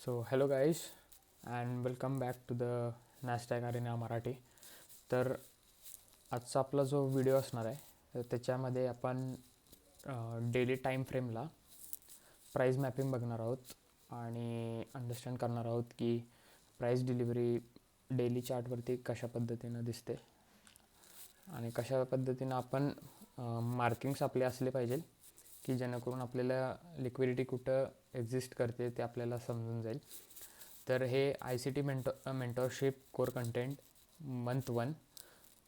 So hello guys and welcome back to the Nasdaq arena Marathi. तर आजचा आपला जो व्हिडिओ असणार आहे तर त्याच्यामध्ये आपण डेली टाईम फ्रेमला प्राईस मॅपिंग बघणार आहोत आणि अंडरस्टँड करणार आहोत की प्राईस डिलिव्हरी डेली चार्टवरती कशा पद्धतीनं दिसते आणि कशा पद्धतीनं आपण मार्किंग्स आपले असले पाहिजे की जेणेकरून आपल्याला लिक्विडिटी कुठं एक्झिस्ट करते ते आपल्याला समजून जाईल. तर हे ICT mentorship core content month 1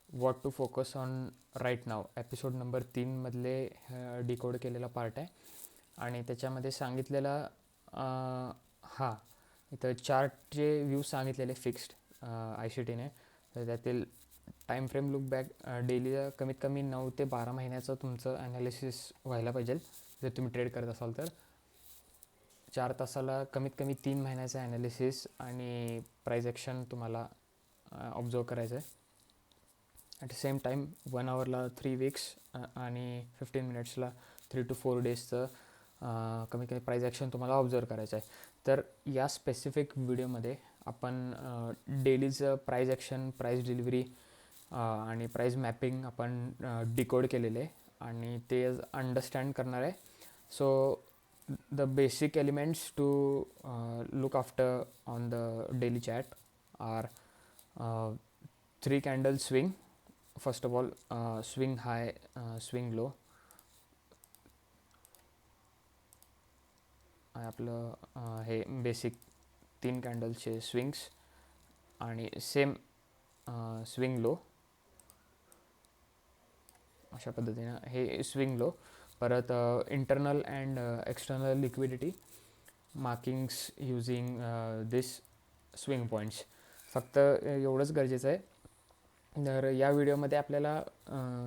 what to focus on right now episode number 3मधले डिकोड केलेला पार्ट आहे आणि त्याच्यामध्ये सांगितलेला इथं चार्टचे व्ह्यूज सांगितलेले फिक्स्ड ICTने. तर त्यातील time frame look back Delilah कमीत कमी 9 ते 12 महिन्याचं तुमचं ॲनालिसिस व्हायला पाहिजे. जर तुम्ही ट्रेड करत असाल तर 4 तासाला कमीत कमी 3 महिन्याचं ॲनालिसिस आणि प्राईस ॲक्शन तुम्हाला ऑब्झर्व करायचं आहे. ॲट द सेम टाईम 1 आवरला 3 वीक्स आणि 15 मिनिट्सला 3 to 4 डेजचं कमी कमी प्राईस ॲक्शन तुम्हाला ऑब्झर्व करायचं आहे. तर या स्पेसिफिक व्हिडिओमध्ये आपण डेलीचं प्राईस ॲक्शन, प्राईस डिलिव्हरी आणि प्राईस मॅपिंग आपण डिकोड केलेले आहे आणि ते अंडरस्टँड करणार आहे. So the basic elements to look after on the daily chart are 3 candle swing. First of all, swing high, swing low आहे आपलं हे बेसिक 3 कॅन्डलचे स्विंग्स आणि सेम स्विंग लो अशा पद्धतीनं हे स्विंग लो. परत internal and external liquidity markings using this swing points. फक्त एवढंच गरजेचं आहे. तर या व्हिडिओमध्ये आपल्याला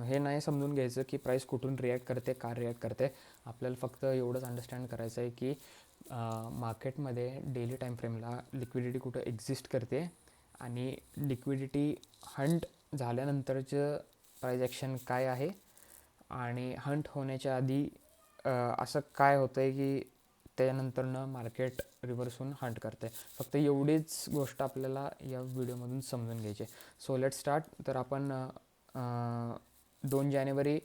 हे नाही समजून घ्यायचं की प्राईस कुठून रिॲक्ट करते, का रिॲक्ट करते. आपल्याला फक्त एवढंच अंडरस्टँड करायचं आहे की मार्केटमध्ये डेली टाईम फ्रेमला लिक्विडिटी कुठं एक्झिस्ट करते आणि लिक्विडिटी हंट झाल्यानंतरचं प्राईस ॲक्शन काय आहे आणि हंट होण्याच्या आधी असं काय होतं आहे की त्यानंतरनं मार्केट रिव्हर्स होऊन हंट करते. फक्त एवढीच गोष्ट आपल्याला या व्हिडिओमधून समजून घ्यायची. So let start. तर आपण 2 जानेवारी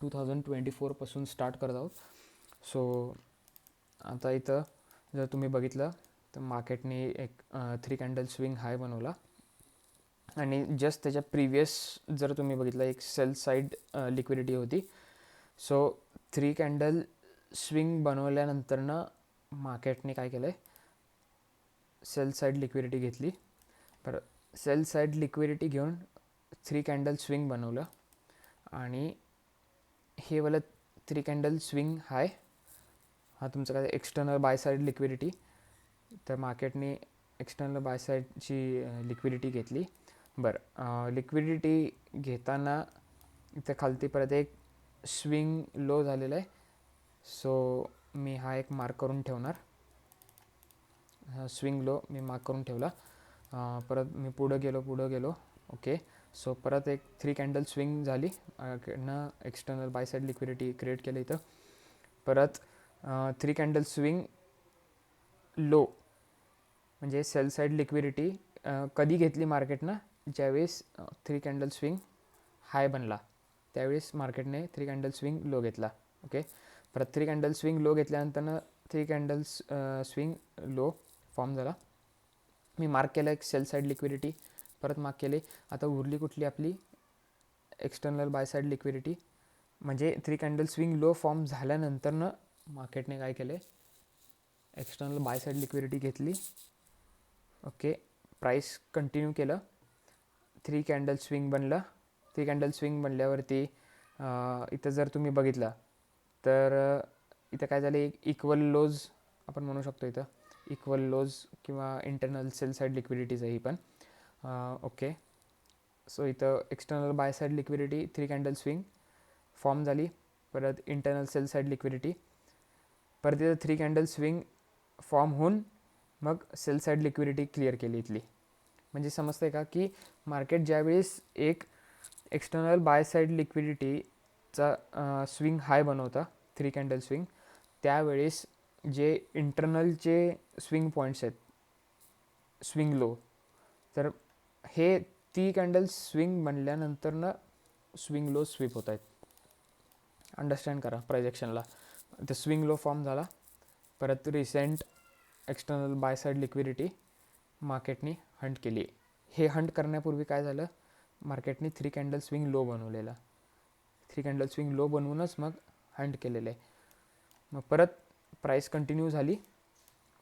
2024 पासून स्टार्ट करत आहोत. सो आता इथं जर तुम्ही बघितलं तर मार्केटने एक 3 कॅन्डल स्विंग हाय बनवला आणि जस्ट त्याच्या प्रिव्हियस जर तुम्ही बघितलं एक सेल साईड लिक्विडिटी होती. सो 3 कॅन्डल स्विंग बनवल्यानंतरनं मार्केटने काय केलं आहे, सेल साईड लिक्विडिटी घेतली. तर सेल साईड लिक्विडिटी घेऊन 3 कॅन्डल स्विंग बनवलं आणि हे वाला 3 कॅन्डल स्विंग हाय हा तुमचा काय एक्सटर्नल बाय साईड लिक्विडिटी. तर मार्केटने एक्सटर्नल बाय साईडची लिक्विडिटी घेतली. बरं, लिक्विडिटी घेताना इथं खालती परत एक स्विंग लो झालेला आहे. सो मी हा एक मार्क करून ठेवणार. स्विंग लो मी मार्क करून ठेवला. परत मी पुढं गेलो. ओके. सो परत एक 3 कॅन्डल स्विंग झाली. External buy side liquidity create केलं इथं. परत 3 कॅन्डल स्विंग लो म्हणजे सेल साईड लिक्विडिटी कधी घेतली मार्केटनं, ज्यावेळेस 3 कॅन्डल स्विंग हाय बनला त्यावेळेस मार्केटने 3 कॅन्डल स्विंग लो घेतला. ओके. परत 3 कॅन्डल स्विंग लो घेतल्यानंतर 3 कॅन्डल स्विंग लो फॉर्म झाला. मी मार्क केलं एक सेल साईड लिक्विडिटी, परत मार्क केले. आता उरली कुठली आपली एक्सटर्नल बाय साईड लिक्विडिटी. म्हणजे 3 कॅन्डल स्विंग लो फॉर्म झाल्यानंतरनं मार्केटने काय केले, एक्सटर्नल बाय साईड लिक्विडिटी घेतली. ओके. प्राईस कंटिन्यू केलं. 3 कॅन्डल स्विंग बनलं. 3 कॅन्डल स्विंग बनल्यावरती इथं जर तुम्ही बघितलं तर इथं काय झालं, एक इक्वल लोज आपण म्हणू शकतो. इथं इक्वल लोज किंवा इंटरनल सेल साईड लिक्विडिटीज आहे ही पण. ओके. सो इथं external buy side liquidity 3 candle swing form झाली. परत इंटरनल सेल साईड लिक्विडिटी. परत इथं 3 कॅन्डल स्विंग फॉर्म होऊन मग सेल साईड लिक्विडिटी क्लिअर केली इथली. म्हणजे समजतंय का की मार्केट ज्यावेळेस एक एक्सटर्नल बाय साईड लिक्विडिटीचा स्विंग हाय बनवता 3 कॅन्डल स्विंग, त्यावेळेस जे इंटरनलचे स्विंग पॉईंट्स आहेत, स्विंग लो, तर हे ती कॅन्डल्स स्विंग बनल्यानंतर ना स्विंग लो स्वीप होत आहेत. अंडरस्टँड करा प्रायजेक्शनला. तर स्विंग लो फॉर्म झाला. परत recent external buy side liquidity मार्केटनी हंट केली. हे हंट करण्यापूर्वी काय झालं, मार्केटनी 3 कॅन्डल स्विंग लो बनवलेला. 3 कॅन्डल स्विंग लो बनवूनच मग हंट केलेलं आहे. मग परत प्राईस कंटिन्यू झाली.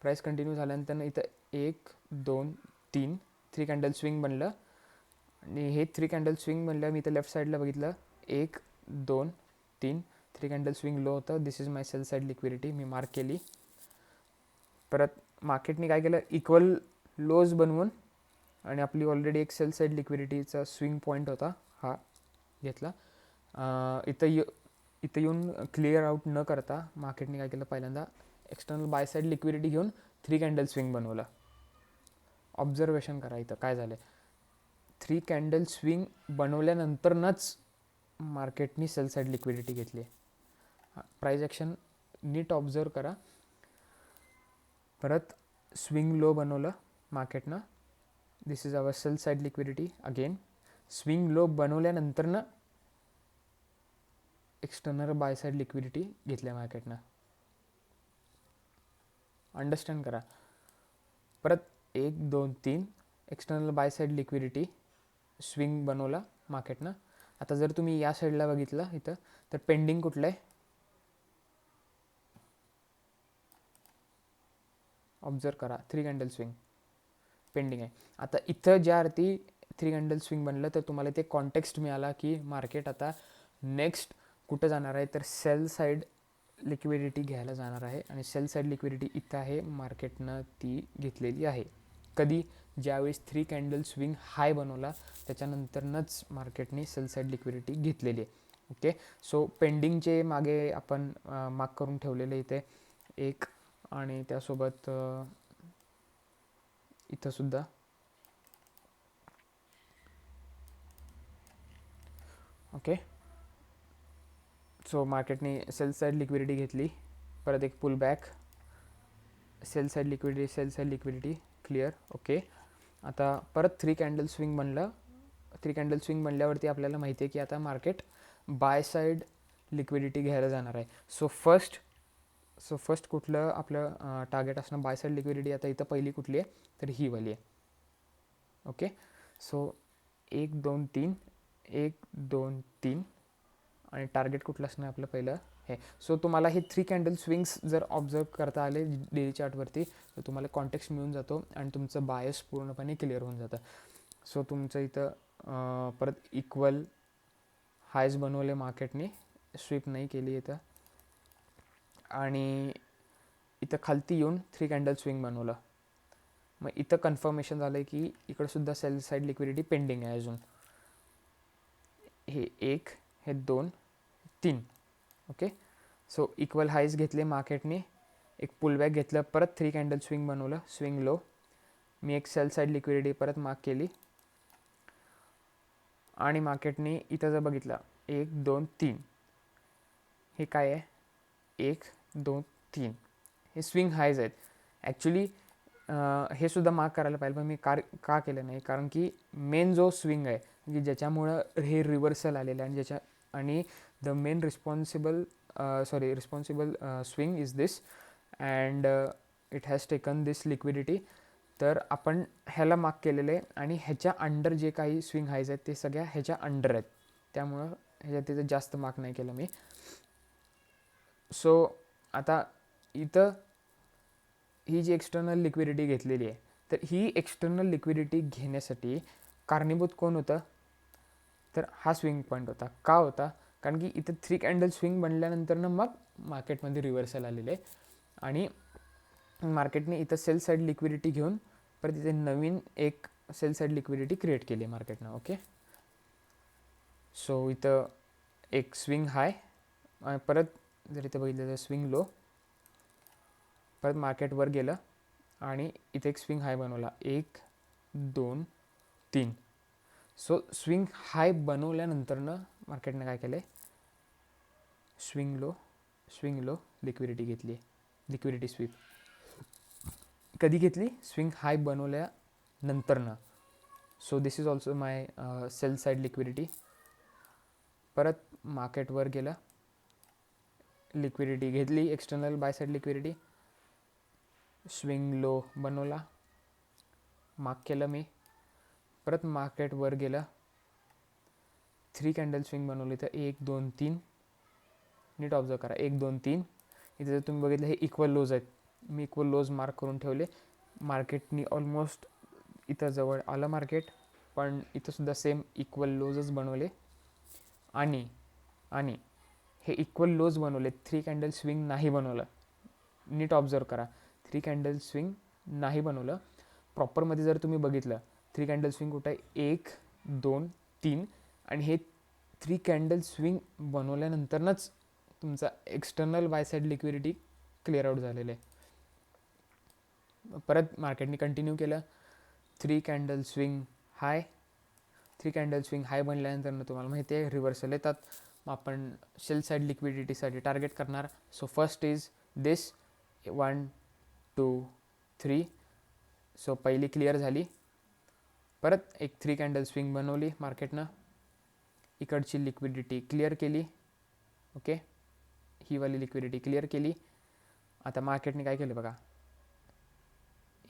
प्राईस कंटिन्यू झाल्यानंतर इथं 1 2 3 3 कॅन्डल स्विंग बनलं. आणि हे 3 कॅन्डल स्विंग बनलं. मी इथं लेफ्ट साईडला बघितलं 1 2 3 3 कॅन्डल स्विंग लो होतं. This is my sell side liquidity, मी मार्क केली. परत मार्केटने काय केलं, इक्वल लोज बनवून आणि आपली ऑलरेडी एक सेल साईड लिक्विडिटीचा स्विंग पॉईंट होता हा घेतला. इथं येऊन क्लिअर आउट न करता मार्केटने काय केलं, पहिल्यांदा एक्सटर्नल बाय साईड लिक्विडिटी घेऊन 3 कॅन्डल स्विंग बनवलं. ऑब्झर्वेशन करा इथं काय झालं, 3 कॅन्डल स्विंग बनवल्यानंतरच मार्केटनी सेल साईड लिक्विडिटी घेतली. प्राईस ॲक्शन नीट ऑब्झर्व करा. परत स्विंग लो बनवलं मार्केटनं. This is our sell side liquidity. Again swing low बनवल्यानंतरनं एक्सटर्नल बाय साईड लिक्विडिटी घेतल्या मार्केटनं. अंडरस्टँड करा. परत 1 2 3 external buy side liquidity swing बनवला मार्केटनं. आता जर तुम्ही या साईडला बघितलं इथं, तर पेंडिंग कुठलं आहे, ऑब्झर्व करा. 3 कॅन्डल स्विंग पेंडिंग आहे. आता इथं ज्या अर्थी 3 कॅन्डल स्विंग बनलं, तर तुम्हाला ते कॉन्टेक्स्ट मिळाला की मार्केट आता नेक्स्ट कुठं जाणार आहे, तर सेल साईड लिक्विडिटी घ्यायला जाणार आहे. आणि सेल साईड लिक्विडिटी इथं आहे, मार्केटनं ती घेतलेली आहे. कधी, ज्यावेळेस 3 कॅन्डल स्विंग हाय बनवला त्याच्यानंतरच मार्केटने सेल साईड लिक्विडिटी घेतलेली आहे. ओके, सो पेंडिंगचे मागे आपण मार्क करून ठेवलेले इथे एक, आणि त्यासोबत इथं सुद्धा. ओके, सो मार्केटने सेल साईड लिक्विडिटी घेतली. परत एक pull back, sell side liquidity clear. Okay, आता परत 3 कॅन्डल स्विंग बनलं. 3 कॅन्डल स्विंग बनल्यावरती आपल्याला माहिती आहे की आता मार्केट बाय साईड लिक्विडिटी घ्यायला जाणार आहे. सो फर्स्ट कुठलं आपलं टार्गेट असणं बाय साईड लिक्विडिटी. आता इथं पहिली कुठली आहे, तर ही वाली आहे. ओके, सो 1 2 3 1 2 3 आणि टार्गेट कुठलं असणं आपलं पहिलं हे. सो तुम्हाला हे 3 कॅन्डल स्विंग्स जर ऑब्झर्व करता आले डेली चार्टवरती, तर तुम्हाला कॉन्टेक्स्ट मिळून जातो आणि तुमचं बायस पूर्णपणे क्लिअर होऊन जातं. सो तुमचं इथं परत इक्वल हायज बनवले मार्केटने, स्वीप नाही केली इथं. आणि इथं खालती येऊन 3 कॅन्डल स्विंग बनवलं. मग इथं कन्फर्मेशन झालं की इकडं सुद्धा सेल साईड लिक्विडिटी पेंडिंग आहे अजून. हे 1 हे 2 3. ओके, सो इक्वल हाईज घेतले मार्केटने, एक पुलबॅक घेतलं, परत 3 कॅन्डल स्विंग बनवलं, स्विंग लो. मी एक सेल साईड लिक्विडिटी परत मार्क केली. आणि मार्केटने इथं जर बघितलं 1 2 3, हे काय आहे, 1 2 3 हे स्विंग हायज आहेत. ॲक्च्युली हे सुद्धा मार्क करायला पाहिजे, पण मी का केलं नाही, कारण की मेन जो स्विंग आहे की ज्याच्यामुळं हे रिव्हर्सल आलेलं आहे, आणि आणि the main responsible swing is this, and it has taken this liquidity. तर आपण ह्याला मार्क केलेलं आहे, आणि ह्याच्या अंडर जे काही स्विंग हायज आहेत ते सगळ्या ह्याच्या अंडर आहेत, त्यामुळं ह्याच्यात तिथं जास्त मार्क नाही केलं मी. सो आता इथं ही जी एक्सटर्नल लिक्विडिटी घेतलेली आहे, तर ही एक्सटर्नल लिक्विडिटी घेण्यासाठी कारणीभूत कोण होतं, तर हा स्विंग पॉईंट होता. का होता, कारण की इथं 3 कॅन्डल स्विंग बनल्यानंतर मग मार्केटमध्ये रिव्हर्सल आलेलं आहे, आणि मार्केटने इथं सेल साईड लिक्विडिटी घेऊन परत इथे नवीन एक सेल साईड लिक्विडिटी क्रिएट केली आहे मार्केटनं. ओके, सो इथं एक स्विंग हाय, परत जर इथं बघितलं तर स्विंग लो, परत मार्केट वर गेलं आणि इथे एक स्विंग हाय बनवला 1 2 3. सो स्विंग हाय बनवल्यानंतरनं मार्केटनं काय केलं आहे, स्विंग लो लिक्विडिटी घेतली. लिक्विडिटी स्वीप कधी घेतली, स्विंग हाय बनवल्यानंतरनं. So this is also my sell side liquidity. परत मार्केटवर गेलं, लिक्विडिटी घेतली, external buy side liquidity, swing low बनवला, मार्क केलं मी. परत मार्केटवर गेलं, 3 कॅन्डल स्विंग बनवली. तर 1 2 3, नीट ऑब्झर्व करा, 1 2 3. इथे जर तुम्ही बघितलं, हे इक्वल लोज आहेत. मी इक्वल लोज मार्क करून ठेवले. मार्केटनी ऑलमोस्ट इथं जवळ आलं मार्केट, पण इथंसुद्धा सेम इक्वल लोजच बनवले. आणि हे इक्वल लोज बनवले, 3 कॅन्डल स्विंग नाही बनवलं. नीट ऑब्झर्व करा, 3 कॅन्डल स्विंग नाही बनवलं. प्रॉपरमध्ये जर तुम्ही बघितलं, 3 कॅन्डल स्विंग कुठं आहे, 1 2 3. आणि हे 3 कॅन्डल स्विंग बनवल्यानंतरच तुमचा external buy side liquidity clear out झालेलं आहे. परत मार्केटने कंटिन्यू केलं, 3 कॅन्डल स्विंग हाय. 3 कॅन्डल स्विंग हाय बनल्यानंतर तुम्हाला माहिती आहे रिव्हर्सल येतात. मग आपण सेल साईड लिक्विडिटीसाठी टार्गेट करणार. So first is this 1 2 3. So पहिली क्लिअर झाली. परत एक 3 कॅन्डल स्विंग बनवली मार्केटनं, इकडची लिक्विडिटी क्लिअर केली. ओके, ही वाली लिक्विडिटी क्लिअर केली. आता मार्केटने काय केलं बघा,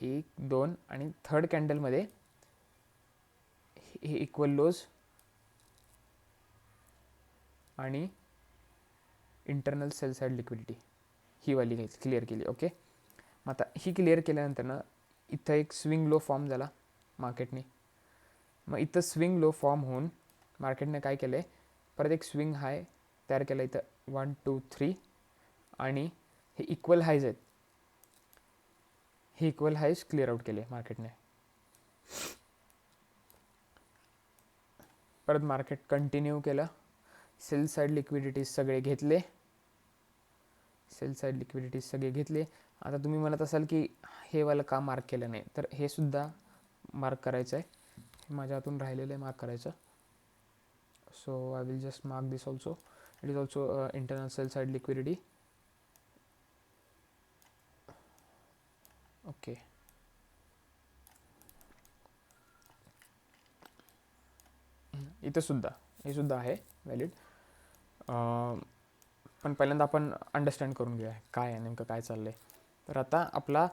1 2 आणि थर्ड कॅन्डलमध्ये हे इक्वल लोज आणि इंटरनल सेल साईड लिक्विडिटी ही वाली घ्यायची, क्लिअर केली. ओके, मग आता ही क्लिअर केल्यानंतर इथं एक स्विंग लो फॉर्म झाला मार्केटने. मग इथं स्विंग लो फॉर्म होऊन मार्केटने काय केलं आहे, परत एक स्विंग हाय तयार केला इथं 1 2 3. आणि हे इक्वल हायज आहेत, हे इक्वल हायज क्लिअर आउट केले मार्केटने. परत मार्केट कंटिन्यू केलं, सेल साईड लिक्विडिटीज सगळे घेतले, सेल साईड लिक्विडिटीज सगळे घेतले. आता तुम्ही म्हणत असाल की हे वाला का मार्क केलं नाही, तर हे सुद्धा मार्क करायचं आहे. माझ्या हातून राहिलेलं आहे मार्क करायचं. So I will just mark this also. It is also internal sell side liquidity. Okay, इथं सुद्धा हे सुद्धा आहे व्हॅलिड. पण पहिल्यांदा आपण अंडरस्टँड करून घेऊया काय आहे नेमकं, काय चाललं आहे. तर आता आपला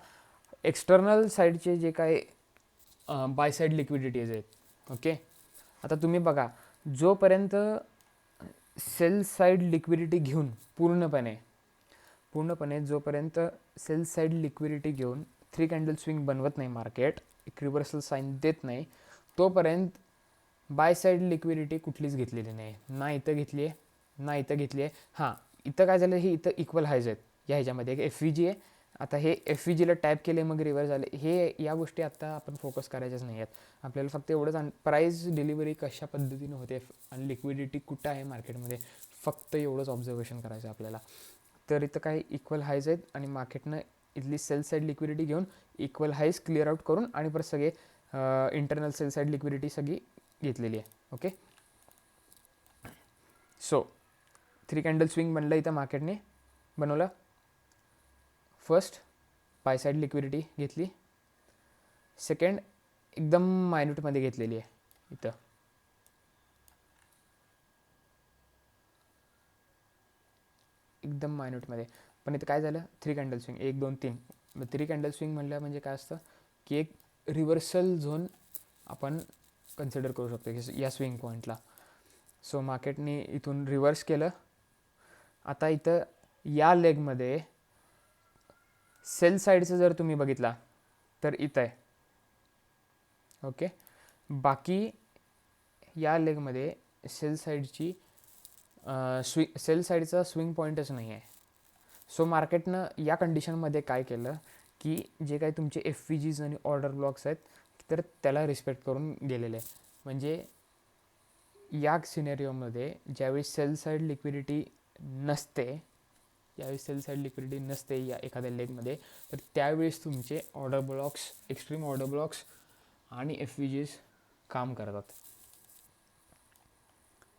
एक्सटर्नल साईडचे जे काय बाय साईड लिक्विडिटीज आहेत. ओके, आता तुम्ही बघा, जोपर्यंत सेल साईड लिक्विडिटी घेऊन पूर्णपणे जोपर्यंत सेल साईड लिक्विडिटी घेऊन 3 कॅन्डल स्विंग बनवत नाही मार्केट, एक रिव्हर्सल साईन देत नाही, तोपर्यंत बाय साईड लिक्विडिटी कुठलीच घेतलेली नाही. ना इथं घेतली आहे, ना इथं घेतली आहे. हां, इथं काय झालं, हे इथं इक्वल हायज आहेत. या ह्याच्यामध्ये एक FVG आहे. आता हे FVGला टॅप केले मग रिव्हर्स झाले, हे या गोष्टी आत्ता आपण फोकस करायच्याच नाही आहेत. आपल्याला फक्त एवढंच प्राईस डिलिव्हरी कशा पद्धतीनं होते आणि लिक्विडिटी कुठं आहे मार्केटमध्ये, फक्त एवढंच ऑब्झर्वेशन करायचं आपल्याला. तर इथं काही इक्वल हायज आहेत आणि मार्केटनं इथली सेल साईड लिक्विडिटी घेऊन इक्वल हायज क्लिअर आउट करून आणि परत सगळे इंटरनल सेल साईड लिक्विडिटी सगळी घेतलेली आहे. ओके, सो 3 कॅन्डल स्विंग बनलं इथं मार्केटने बनवलं. फर्स्ट बाय साईड लिक्विडिटी घेतली. सेकंड एकदम मायन्यूटमध्ये घेतलेली आहे इथं. एकदम मायन्यूटमध्ये. पण इथं काय झालं, 3 कॅन्डल स्विंग 1 2 3. 3 कॅन्डल स्विंग म्हणल्या म्हणजे काय असतं की एक रिव्हर्सल झोन आपण कन्सिडर करू शकतो या स्विंग पॉईंटला. सो मार्केटने इथून रिव्हर्स केलं. आता इथं या लेगमध्ये सेल साईडचं जर तुम्ही बघितला तर इथं आहे. ओके, बाकी या लेगमध्ये सेल साईडची सेल साईडचा स्विंग पॉईंटच नाही आहे. सो मार्केटनं या कंडिशनमध्ये काय केलं की जे काही तुमचे FVGs आणि ऑर्डर ब्लॉक्स आहेत तर त्याला रिस्पेक्ट करून गेलेले आहे. म्हणजे या सिनेरिओमध्ये ज्यावेळी सेल साईड लिक्विडिटी नसते, या एखाद्या लेगमध्ये, तर त्यावेळेस तुमचे order blocks, extreme order blocks आणि FVGs काम करतात.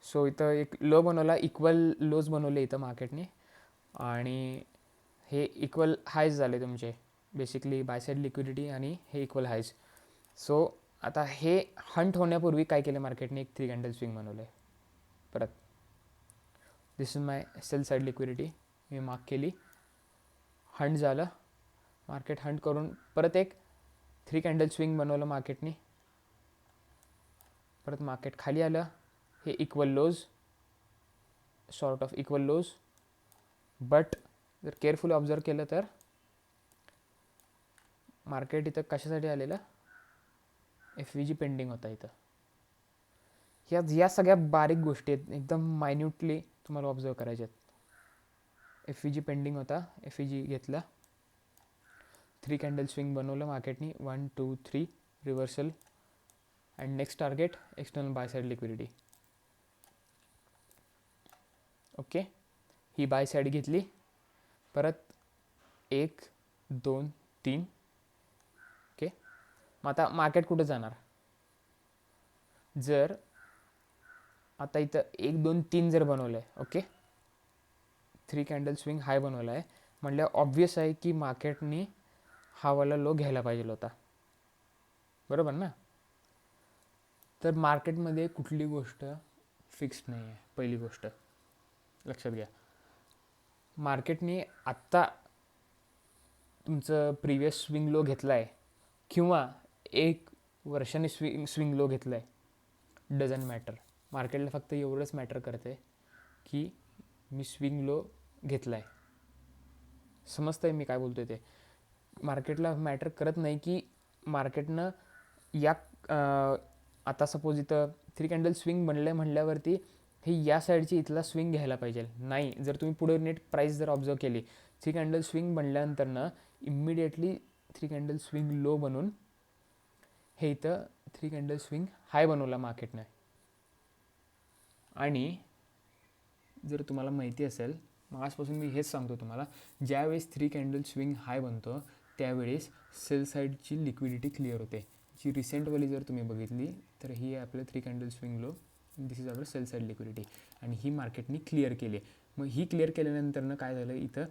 सो इथं एक लो बनवला, इक्वल लोज बनवले इथं मार्केटने. आणि हे इक्वल हायज झाले तुमचे, बेसिकली बाय साईड लिक्विडिटी आणि हे इक्वल हायज. सो आता हे हंट होण्यापूर्वी काय केलं मार्केटने, एक 3 कॅन्डल स्विंग बनवलं आहे परत. This is my sell side liquidity, मी मार्क केली, हंट झालं, मार्केट हंट करून परत एक 3 कॅन्डल स्विंग बनवलं मार्केटने, परत मार्केट खाली आलं, हे equal lows, sort of equal lows. But जर केअरफुली ऑब्झर्व केलं तर मार्केट इथं कशासाठी आलेलं, FVG पेंडिंग होता इथं. या सगळ्या बारीक गोष्टी आहेत, एकदम मायन्यूटली तुम्हाला ऑब्झर्व करायच्या आहेत. FVG पेंडिंग होता, FVG घेतला, 3 कॅन्डल स्विंग बनवलं मार्केटनी, 1 2 3 reversal, and next target external buy side liquidity. Okay, he by side घेतली, परत 1 2 3. ओके, मग आता मार्केट कुठं जाणार, जर आता इथं 1 2 3 जर बनवलं आहे, ओके 3 कॅन्डल स्विंग हाय बनवला आहे म्हटलं, ऑब्वियस आहे की मार्केटनी हा वाला लो घ्यायला पाहिजे होता, बरोबर ना. तर मार्केटमध्ये कुठली गोष्ट फिक्स नाही आहे, पहिली गोष्ट लक्षात घ्या. मार्केटने आत्ता तुमचं प्रिवियस स्विंग लो घेतला आहे किंवा 1 वर्षाने स्विंग लो घेतला आहे, डझंट मॅटर. मार्केटला फक्त एवढंच मॅटर करते की मी स्विंग लो घेतला आहे. समजतं आहे मी काय बोलतो आहे ते. मार्केटला मॅटर करत नाही की मार्केटनं या आता सपोज इथं 3 कॅन्डल स्विंग बनलं आहे म्हटल्यावरती हे या साईडची इथला स्विंग घ्यायला पाहिजे नाही. जर तुम्ही पुढे नेट प्राईस जर ऑब्झर्व केली, 3 कॅन्डल स्विंग बनल्यानंतर ना इमिडिएटली 3 कॅन्डल स्विंग लो बनून हे इथं 3 कॅन्डल स्विंग हाय बनवला मार्केटनं. आणि जर तुम्हाला माहिती असेल, आजपासून मी हेच सांगतो तुम्हाला, ज्यावेळेस 3 कॅन्डल स्विंग हाय बनतो त्यावेळेस सेल साईडची लिक्विडिटी क्लिअर होते. जी रिसेंटवाली जर तुम्ही बघितली तर ही आहे आपलं 3 candle swing low, this is आपलं सेल साईड लिक्विडिटी, आणि ही मार्केटनी क्लिअर केली. मग ही क्लिअर केल्यानंतरनं काय झालं, इथं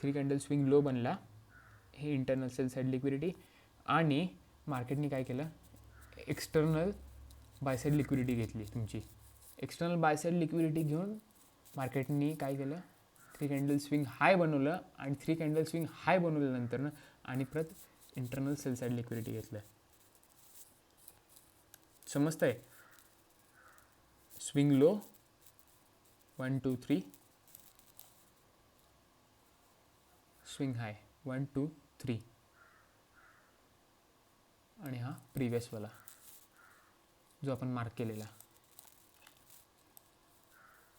3 कॅन्डल स्विंग लो बनला, हे इंटरनल सेल साईड लिक्विडिटी, आणि मार्केटनी काय केलं, एक्सटर्नल बाय साईड लिक्विडिटी घेतली तुमची. एक्सटर्नल बाय साईड लिक्विडिटी घेऊन मार्केटनी काय केलं, 3 कॅन्डल स्विंग हाय बनवलं, आणि 3 कॅन्डल स्विंग हाय बनवल्यानंतर ना आणि परत इंटरनल सेल साईड लिक्विडिटी घेतलं. समजतं आहे. स्विंग लो 1 2 3, स्विंग हाय 1 2 3, आणि हा प्रिवियसवाला जो आपण मार्क केलेला.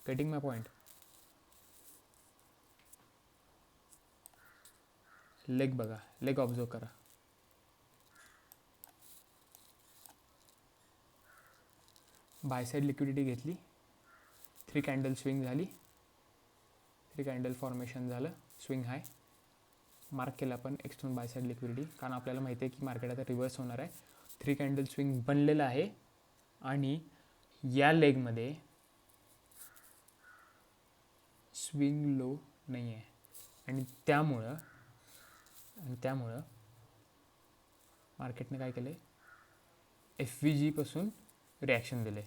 Getting my point. लेग बघा, लेग ऑब्झर्व करा. बाय साईड लिक्विडिटी घेतली, 3 कॅन्डल स्विंग झाली, 3 कॅन्डल फॉर्मेशन झालं, स्विंग हाय मार्क केला आपण एक्सटर्नल बाय साईड लिक्विडिटी, कारण आपल्याला माहिती आहे की मार्केट आता रिव्हर्स होणार आहे. 3 कॅन्डल स्विंग बनलेलं आहे, आणि या लेगमध्ये स्विंग लो नाही आहे, आणि त्यामुळं मार्केटने काय केलं, FVG पासून रिॲक्शन दिले.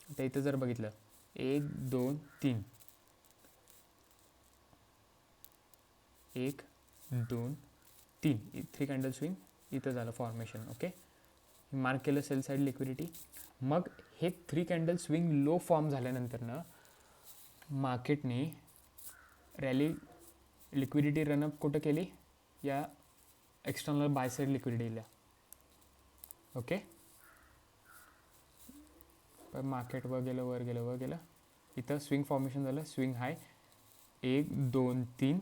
आता इथं जर बघितलं 1 2 3, 1 2 3, 3 कॅन्डल स्विंग इथं झालं फॉर्मेशन. ओके, मार्क केलं सेल साईड लिक्विडिटी. मग हे 3 कॅन्डल स्विंग लो फॉर्म झाल्यानंतर ना मार्केटने रॅली लिक्विडिटी रनअप कुठं केली, या एक्सटर्नल बाय साईड लिक्विडिटीला. ओके, मार्केट वर गेलं, इथं स्विंग फॉर्मेशन झालं, स्विंग हाय 1 2 3,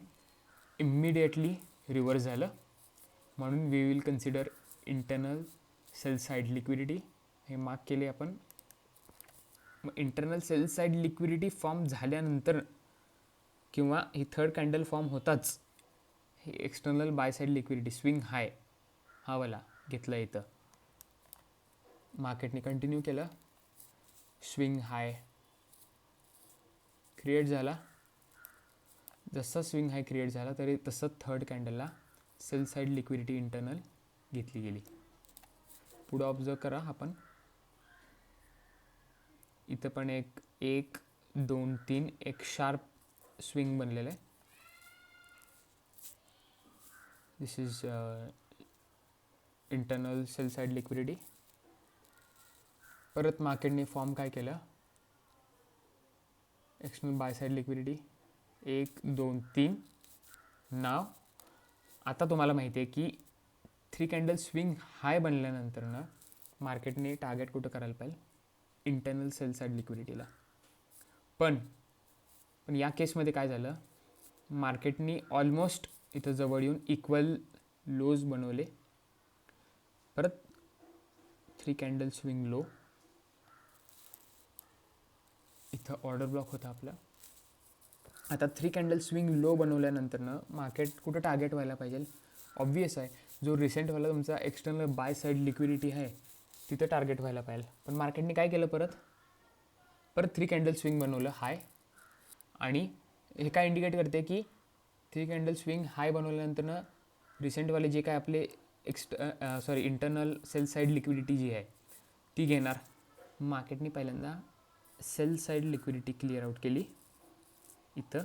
इमिडिएटली रिव्हर्स झालं, म्हणून we will consider internal sell side liquidity. हे मार्क केले आपण. मग internal sell side liquidity form झाल्यानंतर किंवा ही थर्ड कॅन्डल फॉर्म होताच हे external buy side liquidity swing high हा वाला घेतला. इथं मार्केटने कंटिन्यू केलं, स्विंग हाय क्रिएट झाला, जसा स्विंग हाय क्रिएट झाला तरी तसं थर्ड कॅन्डलला सेल साईड लिक्विडिटी इंटरनल घेतली गेली. पुढं ऑब्झर्व करा आपण, इथं पण एक 1 2 3 एक शार्प स्विंग बनलेलं आहे. This is internal sell side liquidity. परत मार्केटने फॉर्म काय केलं, external buy side liquidity 1 2 3. Now आता तुम्हाला माहिती आहे की 3 कॅन्डल स्विंग हाय बनल्यानंतर ना मार्केटने टार्गेट कुठं करायला पाहिजे, इंटरनल सेल साईड लिक्विडिटीला. पण या केसमध्ये काय झालं, मार्केटनी ऑलमोस्ट इथं जवळ येऊन इक्वल लोज बनवले. परत 3 कॅन्डल स्विंग लो, इथं ऑर्डर ब्लॉक होता आपला. आता 3 कॅन्डल स्विंग लो बनवल्यानंतर ना मार्केट कुठं टार्गेट व्हायला पाहिजे, ऑब्वियस आहे जो रिसेंटवाला तुमचा एक्सटर्नल बाय साईड लिक्विडिटी आहे तिथं टार्गेट व्हायला पाहिजे. पण मार्केटने काय केलं, परत 3 कॅन्डल स्विंग बनवलं हाय. आणि हे काय इंडिकेट करते की 3 कॅन्डल स्विंग हाय बनवल्यानंतर ना रिसेंटवाले जे काय आपले इंटरनल सेल साईड लिक्विडिटी जी आहे ती घेणार. मार्केटने पहिल्यांदा sell side liquidity clear out केली. इथं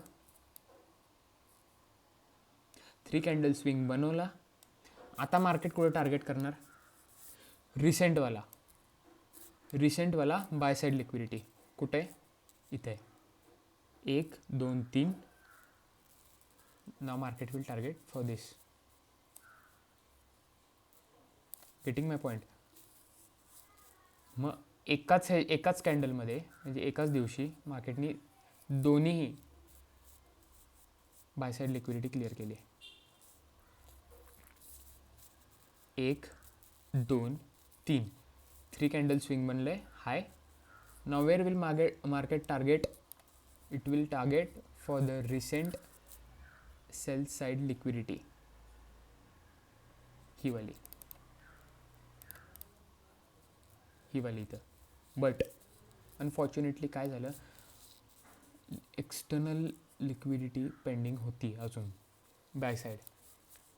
3 कॅन्डल स्विंग बनवला. आता मार्केट कुठं टार्गेट करणार, रिसेंटवाला बाय साईड लिक्विडिटी कुठे आहे, इथे 1 2 3. Now market will target for this. Getting my point. मग एकाच कॅन्डलमध्ये म्हणजे एकाच दिवशी मार्केटनी दोन्हीही बाय साईड लिक्विडिटी क्लिअर केली. 1 2 3 3 कॅन्डल स्विंग बनले high. Now where will market target, it will target for the recent sell side liquidity, ही वाली इथं. बट अनफॉर्च्युनेटली काय झालं, एक्सटर्नल लिक्विडिटी पेंडिंग होती अजून बॅक साईड.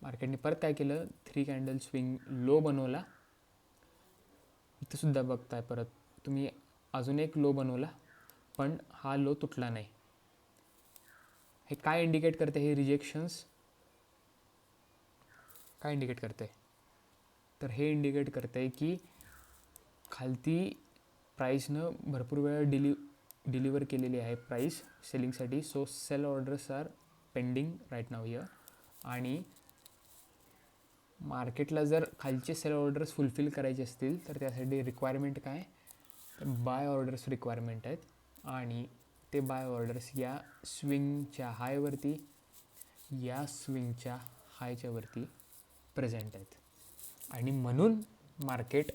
मार्केटने परत काय केलं, 3 कॅन्डल स्विंग लो बनवला. इथं सुद्धा बघताय परत तुम्ही अजून एक लो बनवला, पण हा लो तुटला नाही. हे काय इंडिकेट करते, हे रिजेक्शन्स काय इंडिकेट करते, तर हे इंडिकेट करते की खालती प्राईसनं भरपूर वेळा डिलिव्हर केलेली आहे प्राईस सेलिंगसाठी. So sell orders are pending right now here. आणि मार्केटला जर खालचे सेल ऑर्डर्स फुलफिल करायचे असतील तर त्यासाठी रिक्वायरमेंट काय, तर बाय ऑर्डर्स रिक्वायरमेंट आहेत. आणि ते बाय ऑर्डर्स या स्विंगच्या हायवरती, या स्विंगच्या हायच्यावरती प्रेझेंट आहेत. आणि म्हणून मार्केट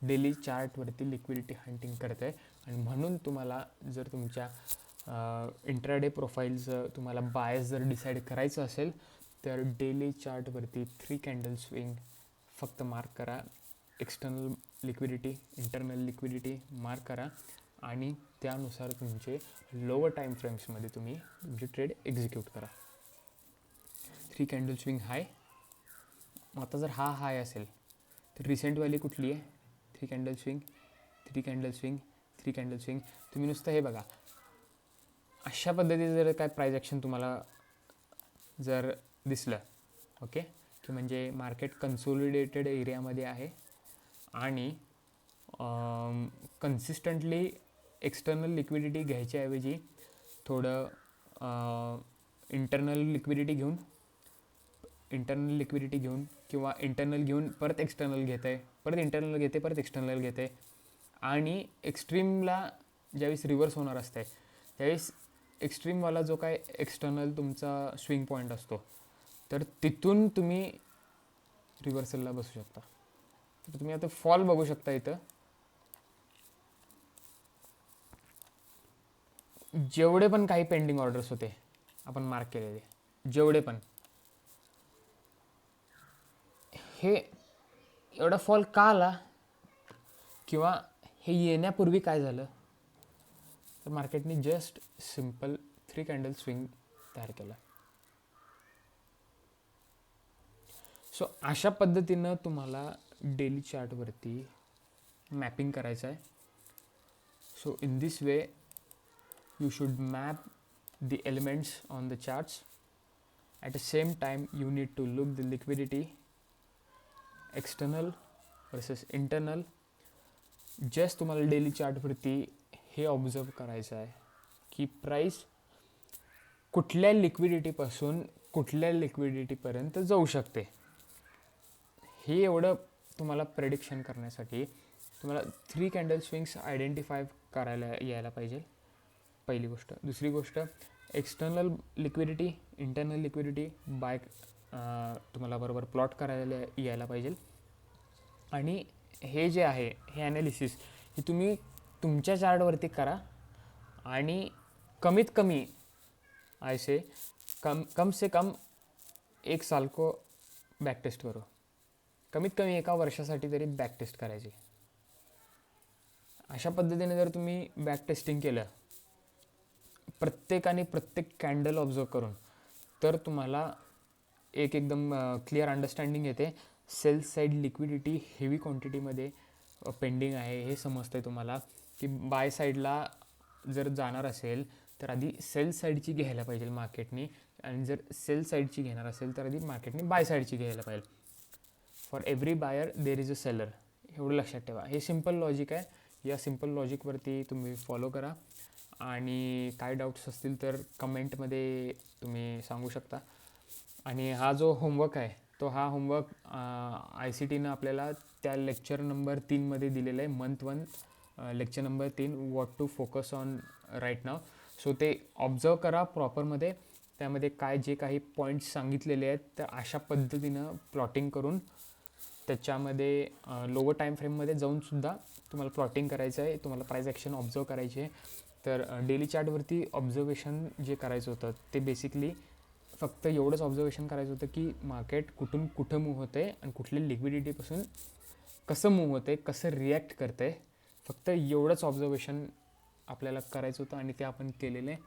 डेली चार्टवरती लिक्विडिटी हंटिंग करत आहे. आणि म्हणून तुम्हाला जर तुमच्या इंट्राडे प्रोफाईलचं तुम्हाला बायस जर डिसाईड करायचं असेल तर डेली चार्टवरती 3 कॅन्डल स्विंग फक्त मार्क करा, external liquidity internal liquidity mark करा आणि त्यानुसार तुमचे लोअर टाईम फ्रेम्समध्ये तुम्ही तुमची ट्रेड एक्झिक्यूट करा. 3 कॅन्डल स्विंग हाय. आता जर हा हाय असेल तर रिसेंट व्हॅल्यू कुठली आहे, 3 candle swing 3 candle swing 3 candle swing. तुम्ही नुसतं हे बघा, अशा पद्धतीचं जर काय प्राईज ॲक्शन तुम्हाला जर दिसलं, ओके, की म्हणजे मार्केट कन्सोलिडेटेड एरियामध्ये आहे आणि कन्सिस्टंटली एक्सटर्नल लिक्विडिटी घ्यायच्याऐवजी थोडं इंटरनल लिक्विडिटी घेऊन किंवा इंटरनल घेऊन परत एक्सटर्नल घेत आहे, परत इंटरनल घेते, परत एक्सटर्नल घेते. आणि एक्स्ट्रीमला ज्यावेळेस रिव्हर्स होणार असते त्यावेळेस एक्स्ट्रीमवाला जो काय एक्सटर्नल तुमचा स्विंग पॉईंट असतो तर तिथून तुम्ही रिव्हर्सलला बसू शकता. तर तुम्ही आता फॉल बघू शकता. इथं जेवढे पण काही पेंडिंग ऑर्डर्स होते आपण मार्क केलेले, जेवढे पण, हे एवढा फॉल का आला किंवा हे येण्यापूर्वी काय झालं, तर मार्केटने जस्ट सिम्पल 3 कॅन्डल स्विंग तयार केला. सो अशा पद्धतीनं तुम्हाला डेली चार्टवरती मॅपिंग करायचं आहे. So in this way you should map the elements on the charts. At the same time you need to look the liquidity, external versus internal. Just तुम्हाला daily चार्टवरती हे observe करायचं आहे की प्राईस कुठल्या लिक्विडिटीपासून कुठल्या लिक्विडिटीपर्यंत जाऊ शकते. हे एवढं तुम्हाला प्रेडिक्शन करण्यासाठी तुम्हाला 3 कॅन्डल स्विंग्स आयडेंटिफाय करायला यायला पाहिजे, पहिली गोष्ट. दुसरी गोष्ट, external liquidity, internal liquidity buy तुम्हाला बरोबर प्लॉट करायला यायला पाहिजे. आणि हे जे आहे हे ॲनालिसिस हे तुम्ही तुमच्या चार्टवरती करा आणि कमीत कमी कम से कम 1 साल को बॅक टेस्ट करो. कमीत कमी 1 वर्षासाठी तरी बॅक टेस्ट करायची. अशा पद्धतीने जर तुम्ही बॅक टेस्टिंग केलं प्रत्येक कॅन्डल ऑब्झर्व करून, तर तुम्हाला एकदम क्लिअर अंडरस्टँडिंग येते. सेल साईड लिक्विडिटी हेवी क्वांटिटीमध्ये पेंडिंग आहे हे समजतं तुम्हाला की बाय साईडला जर जाणार असेल तर आधी सेल साईडची घ्यायला पाहिजे मार्केटनी, आणि जर सेल साईडची घेणार असेल तर आधी मार्केटनी बाय साईडची घ्यायला पाहिजे. For every buyer there is a seller, एवढं लक्षात ठेवा. हे सिम्पल लॉजिक आहे. या सिम्पल लॉजिकवरती तुम्ही फॉलो करा आणि काय डाऊट्स असतील तर कमेंटमध्ये तुम्ही सांगू शकता. आणि हा जो होमवर्क आहे तो हा होमवर्क ICTनं आपल्याला त्या लेक्चर नंबर 3मध्ये दिलेलं आहे. Month 1 lecture number 3 what to focus on right now. So ते ऑब्झर्व करा प्रॉपरमध्ये. त्यामध्ये जे काही पॉईंट्स सांगितलेले आहेत तर अशा पद्धतीनं प्लॉटिंग करून त्याच्यामध्ये लोवर टाईम फ्रेममध्ये जाऊनसुद्धा तुम्हाला प्लॉटिंग करायचं आहे. तुम्हाला प्राईस ॲक्शन ऑब्झर्व करायची आहे. तर डेली चार्टवरती ऑब्झर्वेशन जे करायचं होतं ते बेसिकली फक्त एवढंच ऑब्झर्वेशन करायचं होतं की मार्केट कुठून कुठं मूव्ह होतं आहे आणि कुठल्या लिक्विडिटीपासून कसं मूव्ह होतं आहे, कसं रिॲक्ट करतं आहे. फक्त एवढंच ऑब्झर्वेशन आपल्याला करायचं होतं आणि ते आपण केलेलं आहे.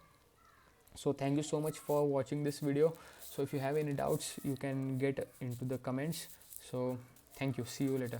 So thank you so much for watching this video. So if you have any doubts you can get into the comments. So thank you. See you letter.